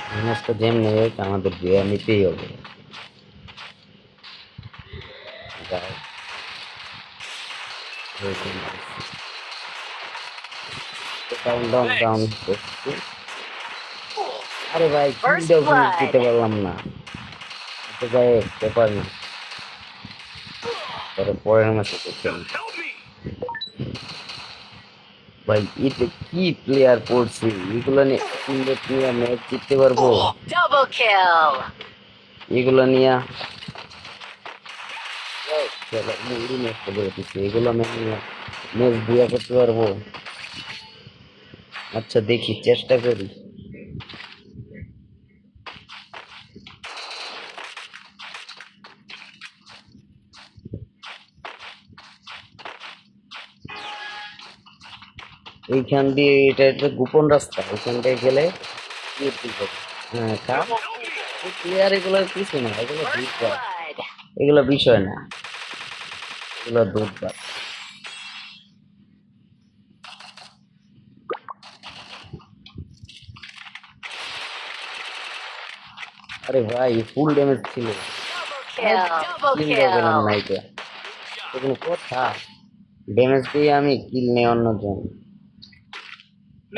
সমস্ত যেমনি হোক আমাদের বিয়ে নিতেই হবে। যাই ডাউন ডাউন ডাউন করছি। আরে ভাই First কিলটাও ফিনিশ blood. দিতে পারলাম না। তো যাই হোক, ব্যাপার না। পরে পরের ম্যাচে দেখলাম ভাই এতে কি প্লেয়ার পড়ছে, এগুলো নিয়ে ইন্ডিয়া নিয়ে ম্যাচ জিততে পারবো? Double kill. এগুলো নিয়ে মুড়ি ম্যাচটা বলে দিচ্ছে, এগুলো আমি ম্যাচ দিয়া করতে পারবো? আচ্ছা দেখি, চেষ্টা করি। এইখান দিয়ে এটা একটা গোপন রাস্তা, ওইখানটায় গেলে হ্যাঁ প্লেয়ার এগুলো কিছু না, এগুলো First দুধ, blood. এগুলো বিষয় না, এগুলো দুধ। আরে ভাই ফুল ড্যামেজ ছিল, Double কিলটাও পেলাম না। kill. এটা তো কোনো কথা? ড্যামেজ দিয়ে আমি কিল নেই অন্যজন।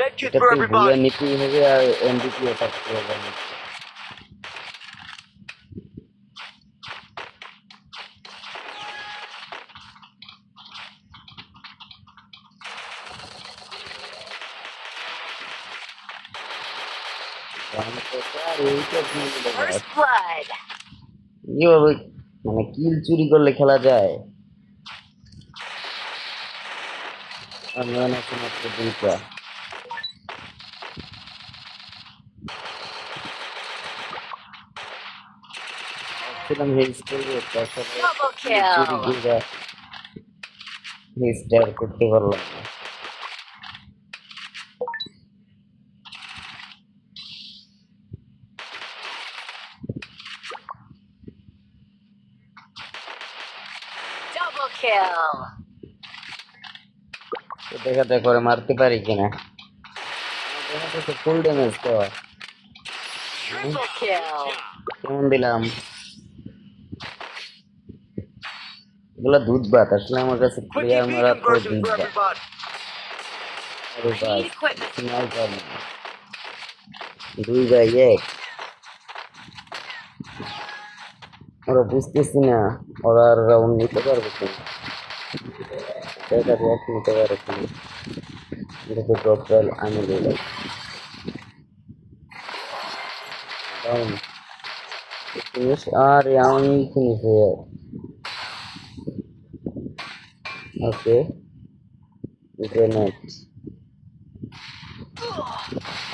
Medkit for এটাতে ভুইয়া everybody. নিতেই হবে আর এমবিপি অ্যাটাক করবে না। আমি তো আর এইটা কি বলে First blood. কিভাবে মানে কিল চুরি করলে খেলা যায়? আর মেন আছে মাত্র দুইটা। ভাবছিলাম হেজ করবো, তার সাথে Double কিল চুরি kill. করে হেজটা আর করতে পারলাম না। Double kill. তো দেখা যাক করে মারতে পারি কিনা। দেখা যাচ্ছে ফুল ড্যামেজ তো। Triple kill. কেমন দিলাম? এগুলা দুধ ভাত, আসলে আমার কাছে Quickie প্লেয়ার V মারা তো conversion দুধ for ভাত। everybody. আরে I ভাই need equipment. স্নাইপার না, দুই ভাই এক। ওরা বুঝতেছি না ওরা আর রাউন্ড নিতে পারবে কিনা, দেখা যাক নিতে পারে কিনা। দেখো ড্রপ রয়েল আমি দিলাম ডাউন ফিনিশ, আর আমি ফিনিশ হয়ে ওকে গ্রেনেড।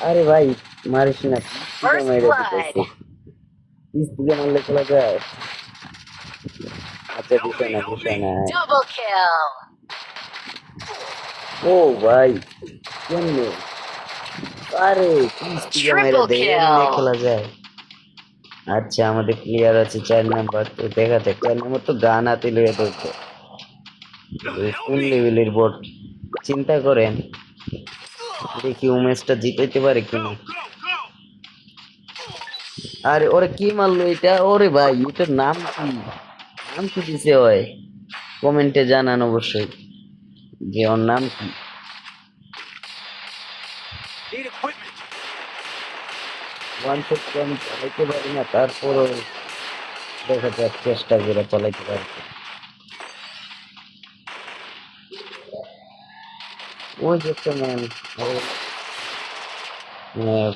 আরে ভাই মারিস না, পিস থেকে First মেরে blood. দিতেছে, পিস থেকে মারলে চলে যায়। আচ্ছা Help বিষয় me, না, help বিষয় me. না। Double kill. ও ভাই কেমনে, আরে পিস থেকে মেরে Triple দেয়, এমনি kill. খেলা যায়? আচ্ছা আমাদের প্লেয়ার আছে 4 নাম্বার, তো দেখা যাক 4 নাম্বার তো গান হাতে লইয়া ধরতো। Help কোন me. লেভেলের বট চিন্তা করেন, দেখি উমেশটা জিতাইতে পারে Go, কিনা। go, go. আরে ওরে কি মারলো এটা? ওরে ভাই এটার নাম কি, নাম কি দিছে হয়? কমেন্টে জানান অবশ্যই যে ওর নাম কি। Need equipment. ওয়ান শট তো আমি চালাইতে পারি না, তারপরও দেখা যাক চেষ্টা করে চালাইতে পারি। ওই যে একটা ম্যান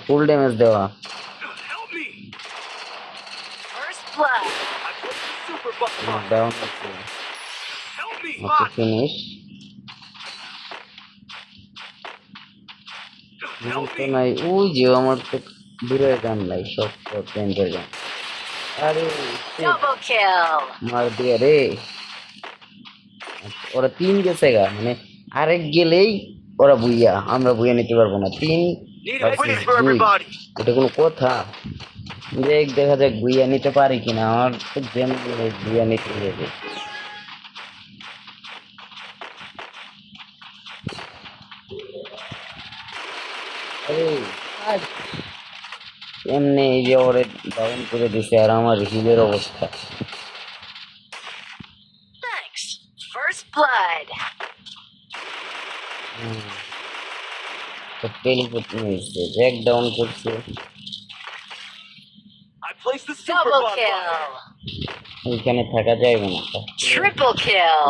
ফুল ড্যামেজ দেওয়া। Help me. First blood. I put the super button on. Down হচ্ছে, Help me. Okay finish. Help তো me. নাই, ওই যে আমার তো দূরের গান নাই, সব রেঞ্জের গান। আরে shit, Double kill. মার দিয়ে রে। ওরা তিন গেছে গা, মানে আরেক গেলেই ওরা বুইয়া, আমরা বুইয়া নিতে পারবো না। তিন Need ভার্সেস equipment for দুই, everybody. এটা কোনো কথা? দেখ দেখা যাক বুইয়া নিতে পারি কিনা, আমার তো গেম বুইয়া নিতে হবে। আরে আজ এমনি এই যে ওরে ডাউন করে দিছে আর আমার হিলের অবস্থা। Thanks. First blood. তো টেলিপোর্ট নিয়েছে, জ্যাক ডাউন করছে। I placed the super Double bot kill. এইখানে থাকা যাবে না। Triple kill.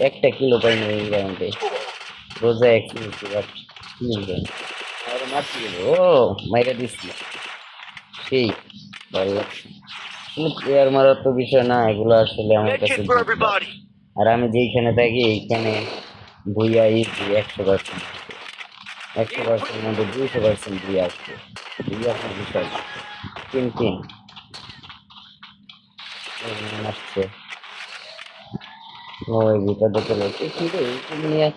একটা কিলো পাই না এই রাউন্ডে, রোজা এক কিলো বাট আর মারছি। ও মাইরা দিচ্ছি, সেই ভালো লাগছে। প্লেয়ার মারার তো বিষয় না, এগুলো আসলে আমার কাছে Medkit for everybody. আর আমি যেইখানে থাকি এইখানে ভুইয়া ইজি 100%, 100% মধ্যে 200% ভুইয়া আসছে। ভুইয়া আপনার বিষয় তিন তিন আসছে। ওই ভিতরে চলে কি রে, এইখানে নিয়ে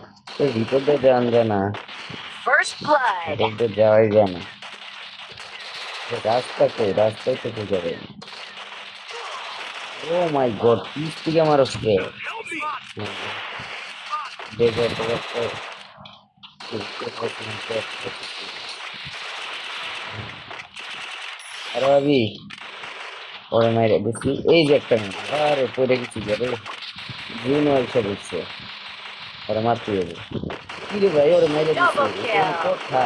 ওই ভিতরে যান যায় না, First blood. ভিতরে যাওয়াই যায় না। রাস্তা কই, রাস্তায় তো যাবে। ও মাই গড, পিস থেকে আমার আসছে। Help me. দেখো তো আরে ভাবি ওরে মাইরে দিচ্ছি। এই যে একটা মেয়ে, আরে পড়ে গেছি রে, গ্রিন ওয়াইসা দিচ্ছে, ওরে মারতে যাবে। কি রে ভাই, ওরে মাইরে দিচ্ছি, Double kill. কথা